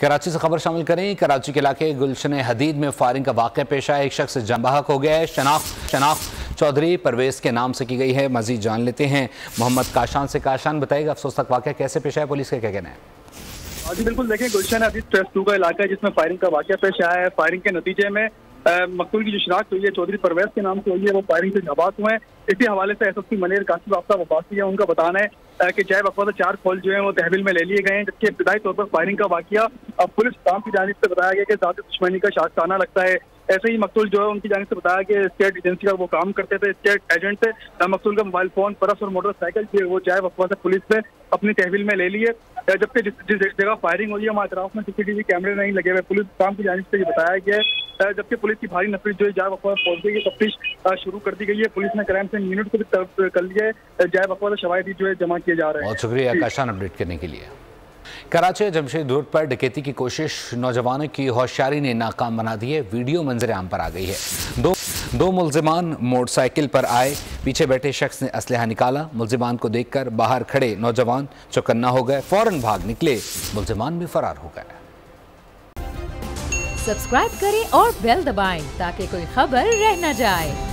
कराची से खबर शामिल करें। कराची के इलाके गुलशन हदीद में फायरिंग का वाक़या पेश आया। एक शख्स जाँ बहक हो गया है। शनाख्त चौधरी परवेज़ के नाम से की गई है। मजीद जान लेते हैं मोहम्मद काशान से। काशान बताइएगा अफसोसनाक वाक़या कैसे पेश आया, पुलिस का क्या कहना है? जी बिल्कुल, देखिए गुलशन हदीद फेज 2 का इलाका है जिसमें फायरिंग का वाक़या पेश आया है। फायरिंग के नतीजे में मकतूल की जो शनाख्त हुई है चौधरी परवेज़ के नाम से हुई है, वो फायरिंग से जाबाज हुए हैं। इसी हवाले से एसएसपी मनेर कासिफ आफ्ताब अब्बासी है, उनका बताना है कि जय वफा से 4 खोल जो है वो तहवील में ले लिए गए हैं। जबकि इब्तदाई तौर पर फायरिंग का वाक़या पुलिस काम की जानिब से बताया गया कि ज़ाती दुश्मनी का शाखसाना लगता है। ऐसे ही मकतूल जो है उनकी जानिब से बताया कि स्टेट एजेंसी का वो काम करते थे, स्टेट एजेंट थे। मकतूल का मोबाइल फोन, पर्स और मोटरसाइकिल जो वो जय वफा से पुलिस ने अपनी तहवील में ले लिए। जबकि जिस जगह फायरिंग हुई है वहाँ अतराफ में सीसीटीवी कैमरे नहीं लगे हुए, पुलिस काम की जानिब से ये बताया गया है। जबकि पुलिस की भारी नफरी जो है जय वफा पहुंच गई है, तफ्तीश शुरू कर दी गई है। पुलिस ने क्राइम सीन यूनिट को भी तलब कर लिया है। जय वफा से शवाहिद जो है जमा किए जा रहे हैं। बहुत शुक्रिया काशान अपडेट करने के लिए। कराची जमशेद रोड पर डकैती की कोशिश नौजवानों की होशियारी ने नाकाम बना दी है। वीडियो मंजर आम पर आ गई है। दो मुल्जिमान मोटरसाइकिल पर आए, पीछे बैठे शख्स ने असलहा निकाला। मुल्जिमान को देखकर बाहर खड़े नौजवान चौकन्ना हो गए, फौरन भाग निकले। मुल्जिमान भी फरार हो गए। सब्सक्राइब करें और बेल दबाएं ताकि कोई खबर रह न जाए।